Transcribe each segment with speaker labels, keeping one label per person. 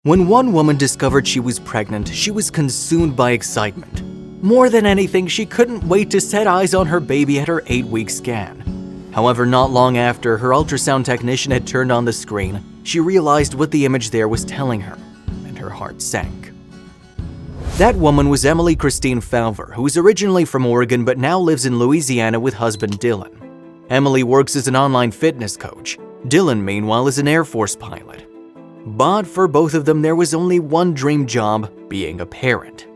Speaker 1: When one woman discovered she was pregnant, she was consumed by excitement. More than anything, she couldn't wait to set eyes on her baby at her 8-week scan. However, not long after her ultrasound technician had turned on the screen, she realized what the image there was telling her, and her heart sank. That woman was Emily Christine Falver, who was originally from Oregon but now lives in Louisiana with husband Dylan. Emily works as an online fitness coach. Dylan, meanwhile, is an Air Force pilot. But for both of them, there was only one dream job: being a parent.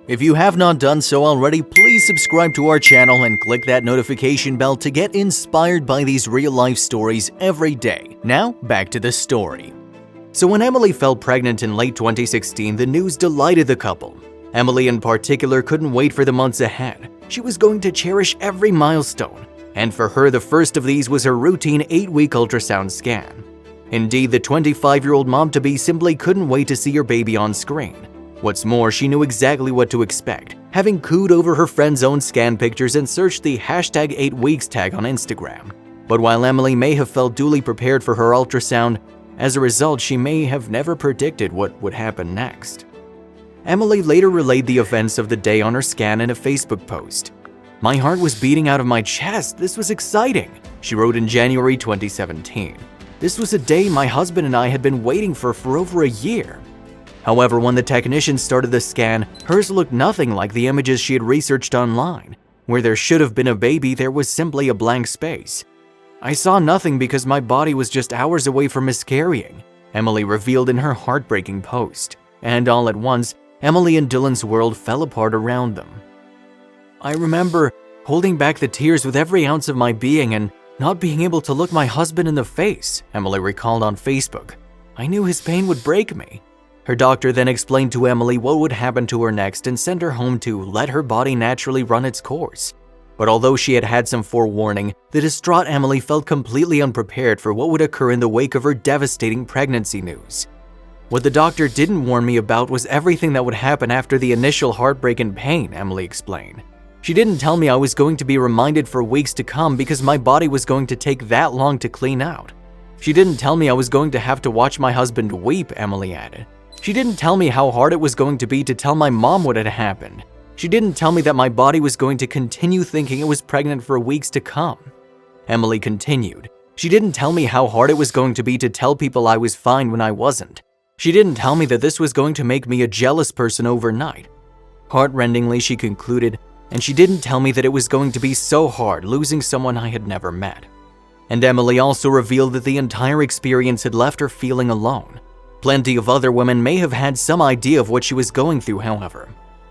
Speaker 1: If you have not done so already, please subscribe to our channel and click that notification bell to get inspired by these real-life stories every day. Now, back to the story. So when Emily fell pregnant in late 2016, the news delighted the couple. Emily in particular couldn't wait for the months ahead. She was going to cherish every milestone, and for her, the first of these was her routine 8-week ultrasound scan. Indeed, the 25-year-old mom-to-be simply couldn't wait to see her baby on screen. What's more, she knew exactly what to expect, having cooed over her friend's own scan pictures and searched the #8weeks tag on Instagram. But while Emily may have felt duly prepared for her ultrasound, as a result, she may have never predicted what would happen next. Emily later relayed the events of the day on her scan in a Facebook post. "My heart was beating out of my chest. This was exciting," she wrote in January 2017. "This was a day my husband and I had been waiting for over a year." However, when the technician started the scan, hers looked nothing like the images she had researched online. Where there should have been a baby, there was simply a blank space. "I saw nothing because my body was just hours away from miscarrying," Emily revealed in her heartbreaking post. And all at once, Emily and Dylan's world fell apart around them. "I remember holding back the tears with every ounce of my being and not being able to look my husband in the face," Emily recalled on Facebook. "I knew his pain would break me." Her doctor then explained to Emily what would happen to her next and sent her home to let her body naturally run its course. But although she had had some forewarning, the distraught Emily felt completely unprepared for what would occur in the wake of her devastating pregnancy news. "What the doctor didn't warn me about was everything that would happen after the initial heartbreak and pain," Emily explained. "She didn't tell me I was going to be reminded for weeks to come because my body was going to take that long to clean out. She didn't tell me I was going to have to watch my husband weep," Emily added. "She didn't tell me how hard it was going to be to tell my mom what had happened. She didn't tell me that my body was going to continue thinking it was pregnant for weeks to come." Emily continued, "She didn't tell me how hard it was going to be to tell people I was fine when I wasn't. She didn't tell me that this was going to make me a jealous person overnight." Heartrendingly, she concluded, "And she didn't tell me that it was going to be so hard losing someone I had never met." And Emily also revealed that the entire experience had left her feeling alone. Plenty of other women may have had some idea of what she was going through, however.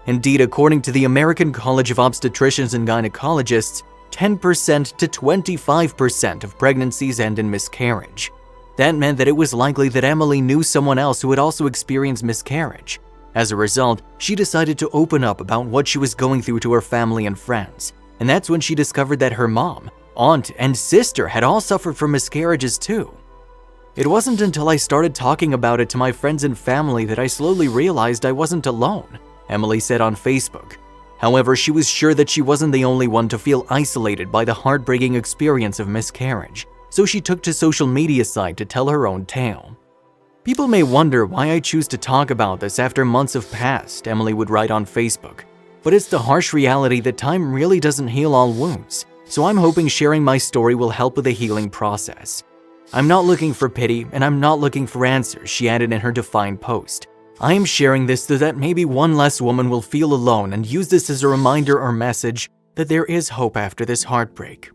Speaker 1: Indeed, according to the American College of Obstetricians and Gynecologists, 10% to 25% of pregnancies end in miscarriage. That meant that it was likely that Emily knew someone else who had also experienced miscarriage. As a result, she decided to open up about what she was going through to her family and friends. And that's when she discovered that her mom, aunt, and sister had all suffered from miscarriages too. "It wasn't until I started talking about it to my friends and family that I slowly realized I wasn't alone," Emily said on Facebook. However, she was sure that she wasn't the only one to feel isolated by the heartbreaking experience of miscarriage, so she took to social media site to tell her own tale. "People may wonder why I choose to talk about this after months have passed," Emily would write on Facebook. "But it's the harsh reality that time really doesn't heal all wounds, so I'm hoping sharing my story will help with the healing process. I'm not looking for pity and I'm not looking for answers," she added in her defined post. "I am sharing this so that maybe one less woman will feel alone and use this as a reminder or message that there is hope after this heartbreak."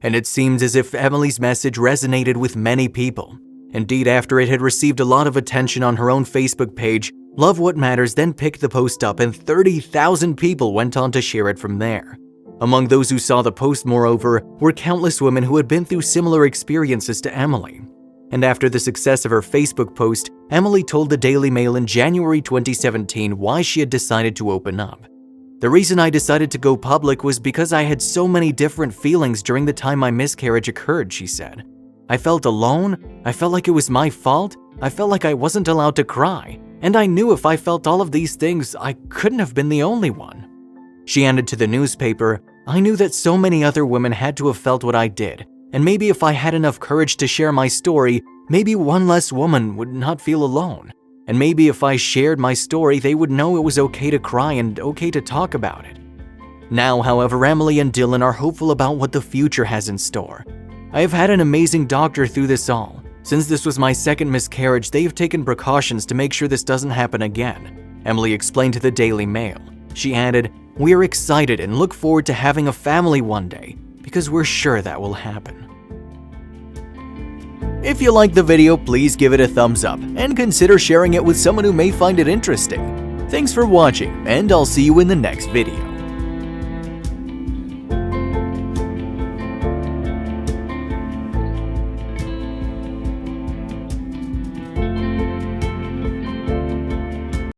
Speaker 1: And it seems as if Emily's message resonated with many people. Indeed, after it had received a lot of attention on her own Facebook page, Love What Matters then picked the post up and 30,000 people went on to share it from there. Among those who saw the post, moreover, were countless women who had been through similar experiences to Emily. And after the success of her Facebook post, Emily told the Daily Mail in January 2017 why she had decided to open up. "The reason I decided to go public was because I had so many different feelings during the time my miscarriage occurred," she said. "I felt alone, I felt like it was my fault, I felt like I wasn't allowed to cry, and I knew if I felt all of these things, I couldn't have been the only one." She added to the newspaper, "I knew that so many other women had to have felt what I did, and maybe if I had enough courage to share my story, Maybe one less woman would not feel alone. And maybe if I shared my story, they would know it was okay to cry and okay to talk about it. Now, however, Emily and Dylan are hopeful about what the future has in store. I have had an amazing doctor through this all. Since this was my second miscarriage, they have taken precautions to make sure this doesn't happen again, Emily explained to the Daily Mail. She added, "We are excited and look forward to having a family one day, because we're sure that will happen." If you liked the video, please give it a thumbs up and consider sharing it with someone who may find it interesting. Thanks for watching, and I'll see you in the next video.